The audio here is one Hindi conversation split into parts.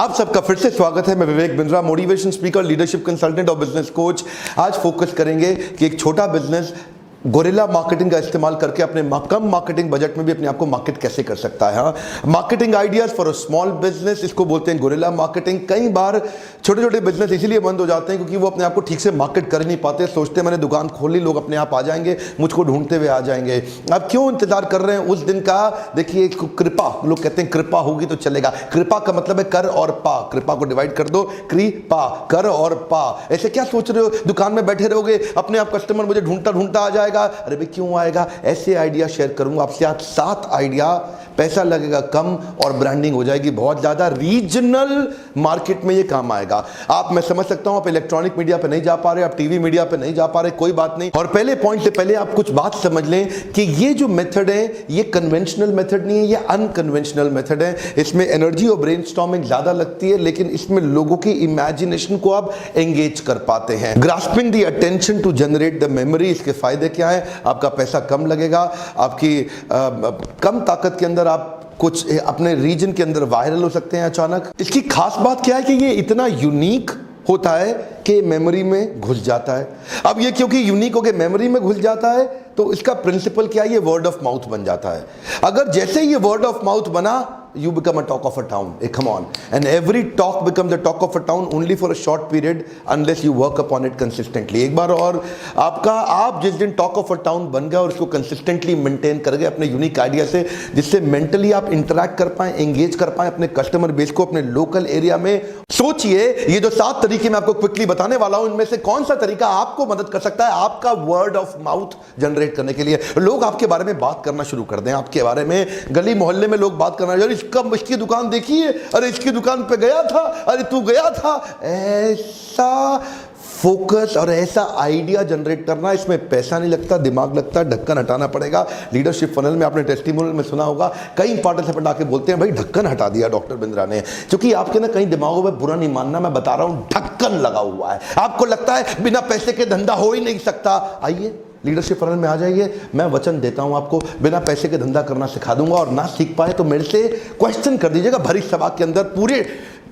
आप सबका फिर से स्वागत है। मैं Vivek Bindra, motivation speaker, leadership consultant और बिजनेस कोच। आज फोकस करेंगे कि एक छोटा बिजनेस गोरिल्ला मार्केटिंग का इस्तेमाल करके अपने कम मार्केटिंग बजट में भी अपने आप को मार्केट कैसे कर सकता है। हाँ, marketing ideas for a small business, इसको बोलते हैं गोरिल्ला मार्केटिंग। कई बार छोटे छोटे बिजनेस इसीलिए बंद हो जाते हैं क्योंकि वो अपने आप को ठीक से मार्केट कर नहीं पाते। सोचते हैं मैंने दुकान खोल ली, लोग अपने आप आ जाएंगे, मुझको ढूंढते हुए आ जाएंगे। अब क्यों इंतजार कर रहे हैं उस दिन का? देखिए, कृपा, लोग कहते हैं कृपा होगी तो चलेगा। कृपा का मतलब है कर और पा। कृपा को डिवाइड कर दो, कृपा, कर और पा। ऐसे क्या सोच रहे हो दुकान में बैठे रहोगे, अपने आप कस्टमर मुझे ढूंढता ढूंढता आ जाएगा? अरे भाई क्यों आएगा? ऐसे आइडिया शेयर करूंगा आपसे आज 7 आइडिया। पैसा लगेगा कम और ब्रांडिंग हो जाएगी बहुत ज्यादा। रीजनल मार्केट में ये काम आएगा। आप, मैं समझ सकता हूं आप इलेक्ट्रॉनिक मीडिया पे नहीं जा पा रहे, आप टीवी मीडिया पे नहीं जा पा रहे, कोई बात नहीं। और पहले पॉइंट से पहले आप कुछ बात समझ लें कि ये जो मेथड है ये कन्वेंशनल मेथड नहीं है, ये अनकन्वेंशनल मेथड है। इसमें एनर्जी और ब्रेनस्टॉर्मिंग ज्यादा लगती है, लेकिन इसमें लोगों की इमेजिनेशन को आप एंगेज कर पाते हैं। Grasping the attention to generate the memory. इसके फायदे क्या है? आपका पैसा कम लगेगा, आपकी कम ताकत के अंदर आप कुछ अपने रीजन के अंदर वायरल हो सकते हैं अचानक। इसकी खास बात क्या है कि ये इतना यूनिक होता है कि मेमोरी में घुस जाता है। अब ये क्योंकि यूनिक होकर मेमोरी में घुस जाता है तो इसका प्रिंसिपल क्या है? ये वर्ड ऑफ माउथ बन जाता है। अगर जैसे ये वर्ड ऑफ माउथ बना, you become a talk of a town. Hey, come on. And every talk becomes the talk of a town only for a short period unless you work upon it consistently. एक बार और आप जिस दिन talk of a town बन गए और इसको consistently maintain कर गए अपने यूनिक आइडिया से, जिससे मेंटली आप इंटरेक्ट कर पाए, एंगेज कर पाए अपने कस्टमर बेस को अपने लोकल एरिया में। सोचिए, ये जो 7 तरीके मैं आपको क्विकली बताने वाला हूं, इनमें से कौन सा तरीका आपको मदद कर सकता है आपका वर्ड ऑफ माउथ जनरेट करने के लिए? लोग आपके बारे में बात करना शुरू कर दें, आपके बारे में गली मोहल्ले में लोग बात करना, इसकी दुकान देखी है, अरे इसकी दुकान पे गया था, अरे तू गया था। ऐसा फोकस और ऐसा आइडिया जनरेट करना, इसमें पैसा नहीं लगता, दिमाग लगता, ढक्कन हटाना पड़ेगा। लीडरशिप फनल में आपने टेस्टिमोनियल में सुना होगा, कई पार्टिसिपेंट आके बोलते हैं भाई ढक्कन हटा दिया डॉक्टर बिंद्रा ने। क्योंकि आपके ना कई दिमागों में, बुरा नहीं मानना, मैं बता रहा हूं, ढक्कन लगा हुआ है। आपको लगता है बिना पैसे के धंधा हो ही नहीं सकता। आइए लीडरशिप फनल में आ जाइए, मैं वचन देता हूं आपको, बिना पैसे के धंधा करना सिखा दूंगा। और ना सीख पाए तो मेरे से क्वेश्चन कर दीजिएगा भरी सभा के अंदर,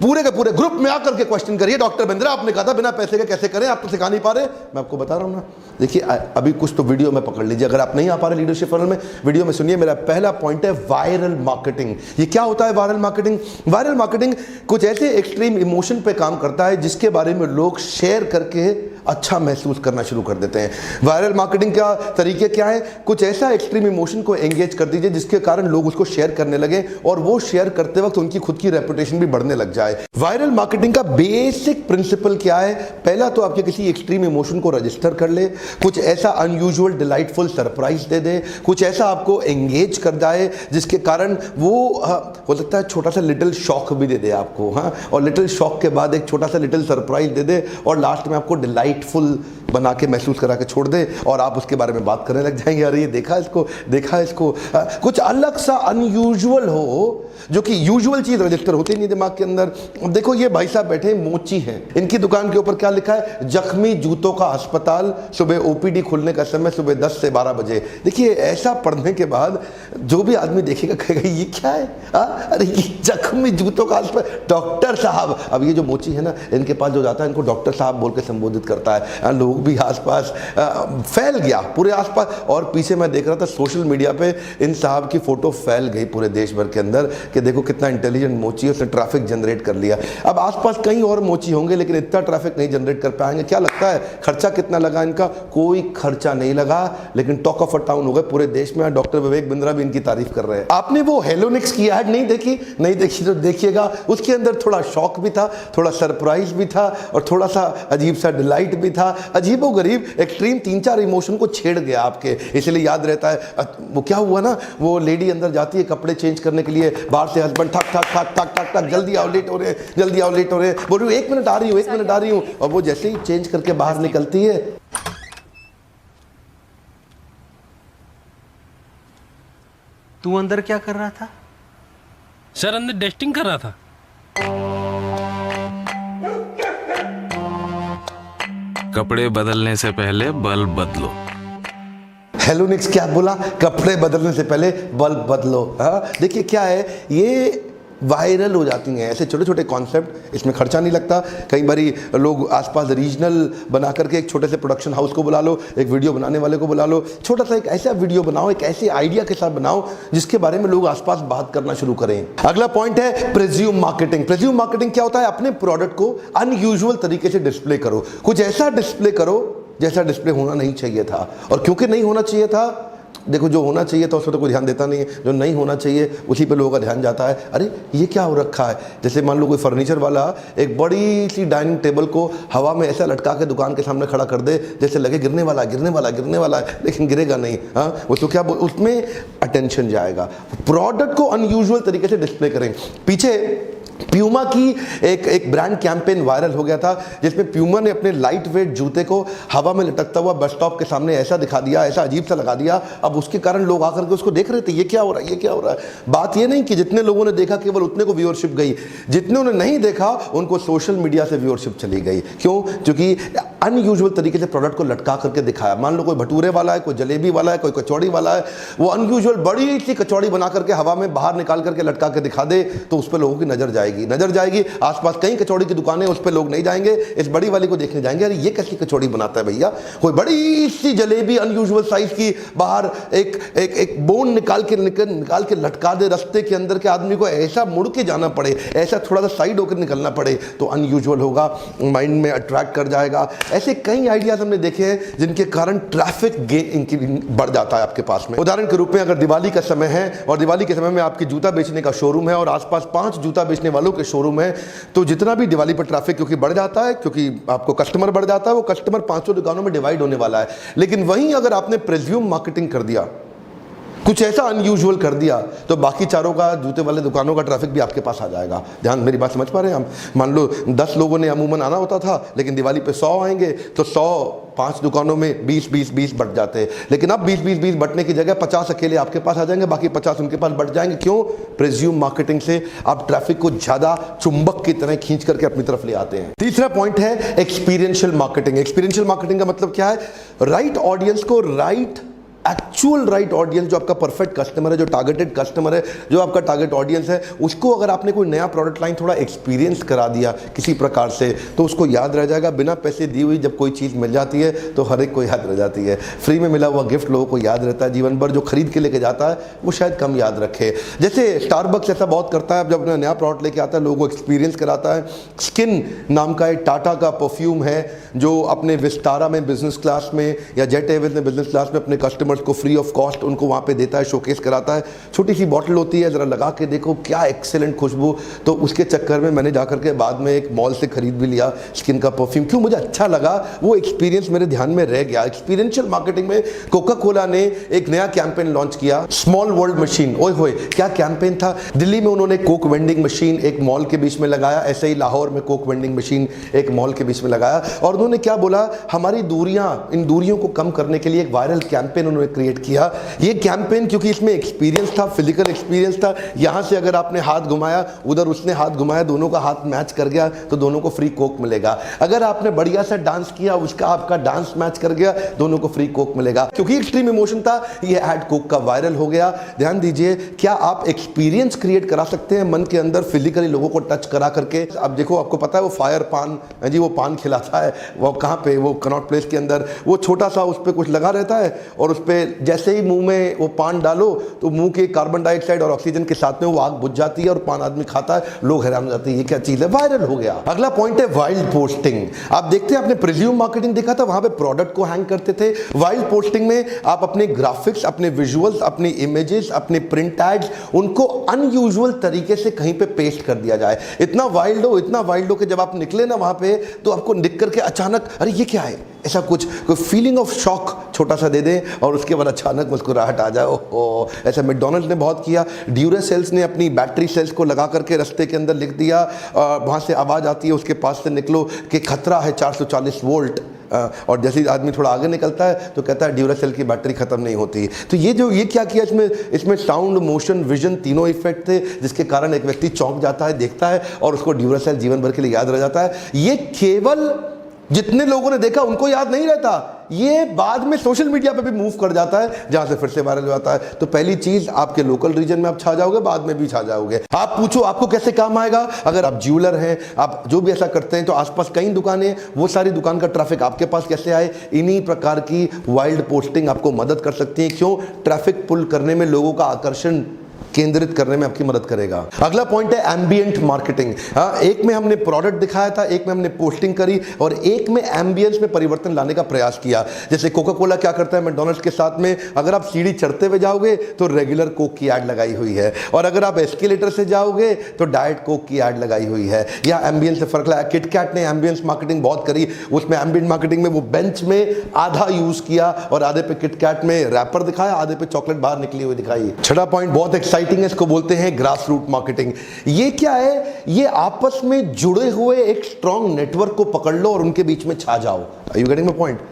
पूरे के पूरे ग्रुप में आकर के क्वेश्चन करिए, डॉक्टर बिंद्रा आपने कहा था बिना पैसे के कैसे करें, आप तो सिखा नहीं पा रहे। मैं आपको बता रहा हूं ना, देखिए अभी कुछ तो वीडियो में पकड़ लीजिए। अगर आप नहीं आ पा रहे लीडरशिप फनल में, वीडियो में सुनिए। मेरा पहला पॉइंट है वायरल मार्केटिंग। ये क्या होता है वायरल मार्केटिंग? वायरल मार्केटिंग कुछ ऐसे एक्सट्रीम इमोशन पे काम करता है जिसके बारे में लोग शेयर करके अच्छा महसूस करना शुरू कर देते हैं। वायरल मार्केटिंग का तरीके क्या है? कुछ ऐसा एक्सट्रीम इमोशन को एंगेज कर दीजिए जिसके कारण लोग उसको शेयर करने लगे और वो शेयर करते वक्त उनकी खुद की रेपुटेशन भी बढ़ने लग जाए। वायरल मार्केटिंग का बेसिक प्रिंसिपल क्या है? पहला तो आपके किसी एक्सट्रीम इमोशन को रजिस्टर कर ले, कुछ ऐसा अनयूजुअल डिलाइटफुल सरप्राइज दे दे, कुछ ऐसा आपको एंगेज कर जाए जिसके कारण वो हो सकता है छोटा सा लिटिल शॉक भी दे दे आपको, हाँ, और लिटिल शॉक के बाद एक छोटा सा लिटिल सरप्राइज दे दे और लास्ट में आपको डिलाइटफुल बना के महसूस करा के छोड़ दे और आप उसके बारे में बात करने लग जाएंगे। अरे ये देखा इसको। कुछ अलग सा अनयूजुअल हो, जो कि यूजुअल चीज रजिस्टर होती नहीं दिमाग के अंदर। देखो ये भाई साहब बैठे मोची हैं, इनकी दुकान के ऊपर क्या लिखा है? जख्मी जूतों का अस्पताल, सुबह ओपीडी खुलने का समय सुबह 10 से 12 बजे। देखिए ऐसा पढ़ने के बाद जो भी आदमी देखेगा कहेगा ये क्या है? अरे ये जख्मी जूतों का अस्पताल, डॉक्टर साहब। अब ये जो मोची है ना, इनके पास जो जाता है इनको डॉक्टर साहब बोल के संबोधित करता है। लोग भी आसपास फैल गया पूरे आसपास। और पीछे मैं देख रहा था सोशल मीडिया पे इन साहब की फोटो फैल गई पूरे देश भर के अंदर कि देखो कितना इंटेलिजेंट मोची है, उसने ट्रैफिक जनरेट कर लिया। अब आसपास कई और मोची होंगे लेकिन इतना ट्रैफिक नहीं जनरेट कर पाएंगे। क्या लगता है खर्चा कितना लगा इनका? कोई खर्चा नहीं लगा, लेकिन टॉक ऑफ अ टाउन हो गए पूरे देश में। डॉक्टर विवेक बिंद्रा भी इनकी तारीफ कर रहे हैं। आपने वो हेलोनिक्स की ऐड नहीं देखी तो देखिएगा, उसके अंदर थोड़ा शॉक भी था, थोड़ा सरप्राइज भी था और थोड़ा सा अजीब सा डिलाइट भी था। अजीबो गरीब एक्सट्रीम 3-4 इमोशन को छेड़ गया आपके, इसलिए याद रहता है। वो क्या हुआ ना, वो लेडी अंदर जाती है कपड़े चेंज करने के लिए, बाहर से हस्बैंड ठक ठक ठक ठक ठक ठक, जल्दी आओ लेट हो रहे, जल्दी आओ लेट हो रहे, बोल रही हूँ 1 मिनट आ रही हूँ, 1 मिनट आ रही हूँ। और वो जैसे ही चेंज करके बाहर निकलती है, तू अंदर क्या कर रहा था? सर अंदर टेस्टिंग कर रहा था। कपड़े बदलने से पहले बल्ब बदलो। हेलोनिक्स क्या बोला? कपड़े बदलने से पहले बल्ब बदलो। हाँ देखिए क्या है, ये वायरल हो जाती हैं। ऐसे छोटे छोटे कॉन्सेप्ट, इसमें खर्चा नहीं लगता। कई बारी लोग आसपास रीजनल बना करके एक छोटे से प्रोडक्शन हाउस को बुला लो, एक वीडियो बनाने वाले को बुला लो, छोटा सा एक ऐसा वीडियो बनाओ, एक ऐसे आइडिया के साथ बनाओ जिसके बारे में लोग आसपास बात करना शुरू करें। अगला पॉइंट है प्रेज्यूम मार्केटिंग। प्रेज्यूम मार्केटिंग क्या होता है? अपने प्रोडक्ट को अनयूजुअल तरीके से डिस्प्ले करो, कुछ ऐसा डिस्प्ले करो जैसा डिस्प्ले होना नहीं चाहिए था। और क्योंकि नहीं होना चाहिए था, देखो जो होना चाहिए था उस पर तो कोई ध्यान देता नहीं है, जो नहीं होना चाहिए उसी पे लोगों का ध्यान जाता है। अरे ये क्या हो रखा है? जैसे मान लो कोई फर्नीचर वाला एक बड़ी सी डाइनिंग टेबल को हवा में ऐसा लटका के दुकान के सामने खड़ा कर दे जैसे लगे गिरने वाला गिरने वाला गिरने वाला है, लेकिन गिरेगा नहीं। हाँ, वो तो क्या उसमें अटेंशन जाएगा। प्रोडक्ट को अनयूजुअल तरीके से डिस्प्ले करें। पीछे प्यूमा की एक ब्रांड कैंपेन वायरल हो गया था जिसमें प्यूमा ने अपने लाइट वेट जूते को हवा में लटकता हुआ बस स्टॉप के सामने ऐसा दिखा दिया, ऐसा अजीब सा लगा दिया। अब उसके कारण लोग आकर के उसको देख रहे थे, ये क्या हो रहा है, ये क्या हो रहा है। बात ये नहीं कि जितने लोगों ने देखा केवल उतने को व्यूअरशिप गई, जितने ने नहीं देखा उनको सोशल मीडिया से व्यूअरशिप चली गई। क्यों? क्योंकि अनयूजुअल तरीके से प्रोडक्ट को लटका करके दिखाया। मान लो कोई भटूरे वाला है, कोई जलेबी वाला है, कोई कचौड़ी वाला है, वो अनयूजुअल बड़ी सी कचौड़ी बना करके हवा में बाहर निकाल करके लटका के दिखा दे तो उस पर लोगों की नजर जाएगी। आसपास कई कचौड़ी की दुकानें, उस पे लोग नहीं जाएंगे, इस बड़ी वाली को देखने जाएंगे। अरे ये कैसी कचौड़ी बनाता है भैया? कोई बड़ी सी जलेबी अनयूजुअल साइज की बाहर एक बोन निकाल के लटका दे रास्ते के अंदर के आदमी को ऐसा मुड़ के जाना पड़े, ऐसा थोड़ा सा साइड होकर निकलना पड़े तो अनयूजुअल होगा, माइंड में अट्रैक्ट कर जाएगा। ऐसे कई आइडियाज हमने देखे हैं जिनके कारण ट्रैफिक बढ़ जाता है आपके पास में। उदाहरण के रूप में अगर दिवाली का समय है और दिवाली के समय में आपकी जूता बेचने का शोरूम है और आसपास 5 जूता बेचने वालों के शोरूम है, तो जितना भी दिवाली पर ट्रैफिक क्योंकि बढ़ जाता है, क्योंकि आपको कस्टमर बढ़ जाता है, वो कस्टमर 500 दुकानों में डिवाइड होने वाला है। लेकिन वहीं अगर आपने प्रेज्यूम मार्केटिंग कर दिया, कुछ ऐसा अनयूजुअल कर दिया, तो बाकी चारों का जूते वाले दुकानों का ट्रैफिक भी आपके पास आ जाएगा। ध्यान, मेरी बात समझ पा रहे हैं हम? मान लो 10 लोगों ने अमूमन आना होता था, लेकिन दिवाली पे 100 आएंगे तो 100 5 दुकानों में 20-20-20 बढ़ जाते हैं। लेकिन अब 20-20-20 बढ़ने की जगह 50 अकेले आपके पास आ जाएंगे, बाकी 50 उनके पास बढ़ जाएंगे। क्यों? प्रेज्यूम मार्केटिंग से आप ट्रैफिक को ज्यादा चुंबक की तरह खींच करके अपनी तरफ ले आते हैं। तीसरा पॉइंट है एक्सपीरियंशियल मार्केटिंग। एक्सपीरियंशियल मार्केटिंग का मतलब क्या है? राइट ऑडियंस को एक्चुअल राइट ऑडियंस, जो आपका परफेक्ट कस्टमर है, जो टारगेटेड कस्टमर है, जो आपका टारगेट ऑडियंस है, उसको अगर आपने कोई नया प्रोडक्ट लाइन थोड़ा एक्सपीरियंस करा दिया किसी प्रकार से तो उसको याद रह जाएगा। बिना पैसे दी हुई जब कोई चीज़ मिल जाती है तो हर एक को याद रह जाती है। फ्री में मिला हुआ गिफ्ट लोगों को याद रहता है जीवन भर, जो खरीद के लेके जाता है वो शायद कम याद रखे। जैसे स्टारबक्स ऐसा बहुत करता है, जब अपना नया प्रोडक्ट लेके आता है लोगों को एक्सपीरियंस कराता है। स्किन नाम का एक टाटा का परफ्यूम है जो अपने विस्तारा में बिजनेस क्लास में या जेट एयरवेज में बिजनेस क्लास में अपने कस्टमर को फ्री ऑफ कॉस्ट उनको वहां पे देता है, शोकेस कराता है। छोटी सी बॉटल होती है, जरा लगा के देखो क्या एक्सेलेंट खुशबू। तो उसके चक्कर में मैंने जाकर के बाद में एक मॉल से खरीद भी लिया स्किन का परफ्यूम। क्यों? मुझे अच्छा लगा, वो एक्सपीरियंस मेरे ध्यान में रह गया। एक्सपीरियंशियल मार्केटिंग में कोका कोला ने एक नया कैंपेन लॉन्च किया, स्मॉल वर्ल्ड मशीन। ओए होए, क्या कैंपेन था! दिल्ली में उन्होंने कोक वेंडिंग मशीन एक मॉल के बीच में लगाया, ऐसे ही लाहौर में कोक वेंडिंग मशीन एक मॉल के बीच में लगाया और उन्होंने क्या बोला, हमारी दूरियां, इन दूरियों को कम करने के लिए एक वायरल कैंपेन उन्होंने क्रिएट किया। ये कैंपेन क्योंकि इसमें एक्सपीरियंस था, फिजिकल एक्सपीरियंस था, यहां से अगर आपने हाथ घुमाया, उधर उसने हाथ घुमाया, दोनों का हाथ मैच कर गया तो दोनों को फ्री कोक मिलेगा। अगर आपने बढ़िया सा डांस किया, उसका आपका डांस मैच कर गया, दोनों को फ्री कोक मिलेगा। क्योंकि एक्सट्रीम इमोशन था, ये एड कोक का वायरल हो गया। ध्यान दीजिए, क्या आप एक्सपीरियंस क्रिएट करा सकते हैं मन के अंदर फिजिकली लोगों को टच करा करके? अब देखो, आपको पता है वो फायर पान जी, वो पान खिलाता है, वो कहाँ पे, वो कनॉट प्लेस के अंदर, वो छोटा सा उस पर कुछ लगा रहता है और उस पर जैसे ही मुंह में वो पान डालो तो मुंह के कार्बन डाइऑक्साइड और ऑक्सीजन के साथ में वो आग बुझ जाती है और पान आदमी खाता है, लोग हैरान हो जाते हैं ये क्या चीज है, वायरल हो गया। अगला पॉइंट है वाइल्ड पोस्टिंग। आप देखते हैं, आपने प्रीज्यूम मार्केटिंग देखा था, वहां पे प्रोडक्ट को हैंग करते थे। वाइल्ड पोस्टिंग में आप अपने ग्राफिक्स, अपने विजुअल्स, अपने इमेजेस, अपने प्रिंट एड्स, उनको अनयूजुअल तरीके से कहीं पे पेस्ट कर दिया जाए। इतना वाइल्ड हो कि जब आप निकले ना वहां पे तो आपको दिख करके अचानक अरे ये क्या है, ऐसा कुछ कोई फीलिंग ऑफ शॉक छोटा सा दे दें और उसके बाद अचानक मुस्कुराहट आ जाए। ओहो, ऐसा मैकडॉनल्ड्स ने बहुत किया। ड्यूरासेल्स ने अपनी बैटरी सेल्स को लगा करके रास्ते के अंदर लिख दिया, वहाँ से आवाज़ आती है उसके पास से निकलो कि खतरा है 440 वोल्ट, और जैसे ही आदमी थोड़ा आगे निकलता है तो कहता है ड्यूरासेल की बैटरी खत्म नहीं होती। तो ये क्या किया, इसमें साउंड, मोशन, विजन तीनों इफेक्ट थे जिसके कारण एक व्यक्ति चौंक जाता है, देखता है और उसको ड्यूरासेल जीवन भर के लिए याद रह जाता है। ये केवल जितने लोगों ने देखा उनको याद नहीं रहता, ये बाद में सोशल मीडिया पे भी मूव कर जाता है, जहां से फिर से वायरल हो जाता है। तो पहली चीज, आपके लोकल रीजन में आप छा जाओगे, बाद में भी छा जाओगे। आप पूछो आपको कैसे काम आएगा। अगर आप ज्वेलर हैं, आप जो भी ऐसा करते हैं, तो आसपास कई दुकानें, वो सारी दुकान का ट्रैफिक आपके पास कैसे आए। इन्हीं प्रकार की वाइल्ड पोस्टिंग आपको मदद कर सकती है। क्यों? ट्रैफिक पुल करने में, लोगों का आकर्षण केंद्रित करने में आपकी मदद करेगा। अगला पॉइंट है एम्बिएंट मार्केटिंग। एक में हमने प्रोडक्ट दिखाया था, एक में हमने पोस्टिंग करी, और एक में एम्बियंस में परिवर्तन लाने का प्रयास किया। जैसे कोका कोला क्या करता है मैकडॉनल्ड्स के साथ में, अगर आप सीढ़ी चढ़ते हुए जाओगे तो रेगुलर कोक की ऐड लगाई हुई है, और अगर आप एस्केलेटर से जाओगे तो डाइट कोक की ऐड लगाई हुई है। या एम्बियंस से फर्क लाया। किटकैट ने एम्बियंस मार्केटिंग बहुत करी। उसमें एम्बिएंट मार्केटिंग में वो बेंच में आधा यूज किया और आधे पे किटकैट में रैपर दिखाया, आधे पे चॉकलेट बाहर निकली हुई दिखाई। छठा पॉइंट बहुत एक्साइटिंग है, इसको बोलते हैं ग्रास रूट मार्केटिंग। ये क्या है? ये आपस में जुड़े हुए एक स्ट्रॉन्ग नेटवर्क को पकड़ लो और उनके बीच में छा जाओ। Are you getting my point?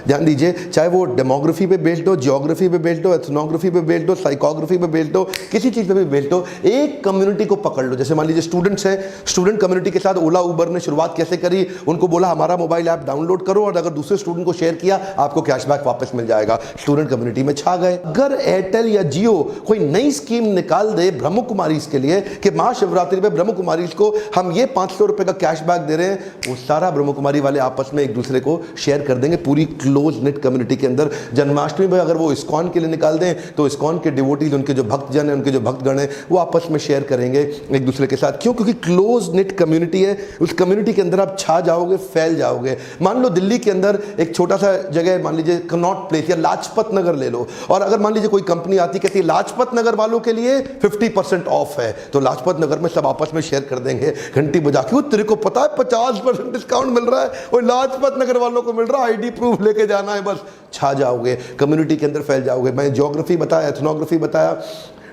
ध्यान दीजिए, चाहे वो डेमोग्राफी पे बेस्ड हो, जियोग्राफी पे बेस्ड हो, एथनोग्राफी पे बेस्ड हो, साइकोग्राफी पे बेस्ड हो, किसी चीज पे भी बेस्ड हो, एक कम्युनिटी को पकड़ लो। जैसे मान लीजिए स्टूडेंट्स हैं, स्टूडेंट कम्युनिटी के साथ ओला उबर ने शुरुआत कैसे करी? उनको बोला हमारा मोबाइल ऐप डाउनलोड करो और अगर दूसरे स्टूडेंट को शेयर किया आपको कैशबैक वापस मिल जाएगा। स्टूडेंट कम्युनिटी में छा गए। अगर एयरटेल या जियो कोई नई स्कीम निकाल दे ब्रह्म कुमारीज के लिए कि महाशिवरात्रि पे ब्रह्म कुमारीज को हम ये 500 रुपए का कैशबैक दे रहे हैं, वो सारा ब्रह्म कुमारी वाले आपस में एक दूसरे को शेयर कर देंगे पूरी क्लोज नेट कम्युनिटी के अंदर। जन्माष्टमी पे अगर वो इस्कॉन के लिए निकाल दें तो इस्कॉन के डिवोटीज, उनके जो भक्तजन हैं, उनके जो भक्तगण हैं, वो आपस में शेयर करेंगे एक दूसरे के साथ। क्यों? क्योंकि क्लोज नेट कम्युनिटी है। उस कम्युनिटी के अंदर आप छा जाओगे, फैल जाओगे। मान लो दिल्ली के अंदर एक छोटा सा जगह, मान लीजिए कनॉट प्लेस या लाजपत नगर ले लो, और अगर मान लीजिए कोई कंपनी आती कहती है लाजपत नगर वालों के लिए 50% ऑफ है, तो लाजपत नगर में सब आपस में शेयर कर देंगे घंटी बजा के, तेरे को पता है 50% डिस्काउंट मिल रहा है, और लाजपत नगर वालों को मिल रहा है, आईडी प्रूफ लेके जाना है, बस छा जाओगे, कम्युनिटी के अंदर फैल जाओगे। मैं ज्योग्राफी बताया, एथनोग्राफी बताया,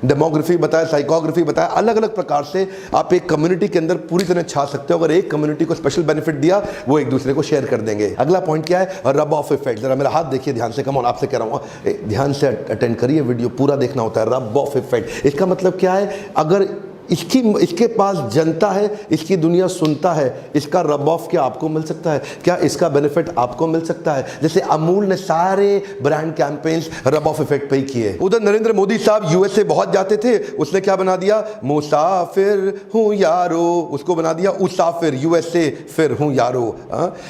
डेमोग्राफी बताया, साइकोग्राफी बताया, अलग अलग प्रकार से आप एक कम्युनिटी के अंदर पूरी तरह छा सकते हो। अगर एक कम्युनिटी को स्पेशल बेनिफिट दिया, वो एक दूसरे को शेयर कर देंगे। अगला पॉइंट क्या है? Rub off effect. जरा मेरा हाथ देखिए ध्यान से, कम ऑन, आपसे कह रहा हूँ ध्यान से अटेंड करिए, वीडियो पूरा देखना होता है। रब ऑफ इफेक्ट, इसका मतलब क्या है? अगर इसके पास जनता है, इसकी दुनिया सुनता है, इसका रब ऑफ क्या आपको मिल सकता है? क्या इसका बेनिफिट आपको मिल सकता है? जैसे अमूल ने सारे brand campaigns rub off effect पे ही किए। उधर नरेंद्र मोदी साहब यूएसए बहुत जाते थे, उसने क्या बना दिया? मुसाफिर हूं यारो, उसको बना दिया उसाफिर, यूएसए फिर हूं यारो।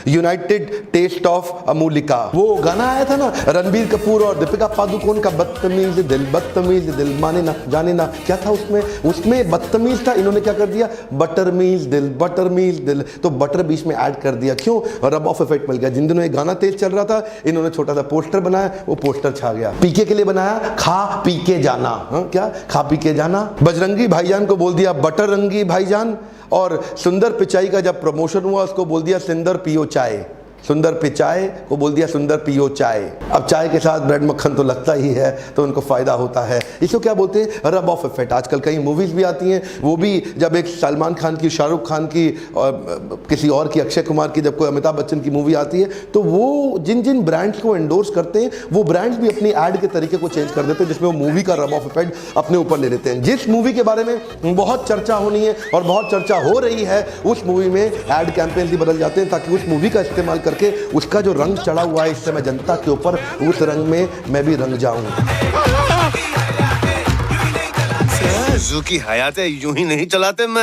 यूनाइटेड टेस्ट ऑफ अमूलिका, वो गाना आया था ना रणबीर कपूर और दीपिका पादुकोण का, बदतमीज दिल माने ना जाने ना, क्या था उसमें बदतमीज था, इन्होंने क्या कर दिया? बटरमीज दिल, तो बटर बीच में ऐड कर दिया। क्यों? रब ऑफ इफेक्ट मिल गया। जिन दिनों ये गाना तेज चल रहा था, इन्होंने छोटा सा पोस्टर बनाया, वो पोस्टर छा गया। पीके के लिए बनाया, खा पी के जाना। क्या? खा पी के जाना। बजरंगी भाईजान को बोल दिया बटरंगी भाईजान, और सुंदर पिचाई का जब प्रमोशन हुआ उसको बोल दिया सुंदर पियो चाय। सुंदर पिचाई को बोल दिया सुंदर पियो चाय। अब चाय के साथ ब्रेड मक्खन तो लगता ही है, तो उनको फायदा होता है। इसको क्या बोलते हैं? Rub off effect. आजकल कई मूवीज भी आती हैं, वो भी जब एक सलमान खान की, शाहरुख खान की और किसी और की, अक्षय कुमार की, जब कोई अमिताभ बच्चन की मूवी आती है, तो वो जिन जिन ब्रांड्स को एंडोर्स करते हैं, वो ब्रांड्स भी अपनी ऐड के तरीके को चेंज कर देते हैं, जिसमें वो मूवी का रब ऑफ इफेक्ट अपने ऊपर ले लेते हैं। जिस मूवी के बारे में बहुत चर्चा होनी है और बहुत चर्चा हो रही है, उस मूवी में ऐड कैंपेन भी बदल जाते हैं, ताकि उस मूवी का इस्तेमाल करके उसका जो रंग चढ़ा हुआ है इस समय जनता के ऊपर, उस रंग में मैं भी रंग जाऊं। की हयात है, यूं ही नहीं चलाते मैं।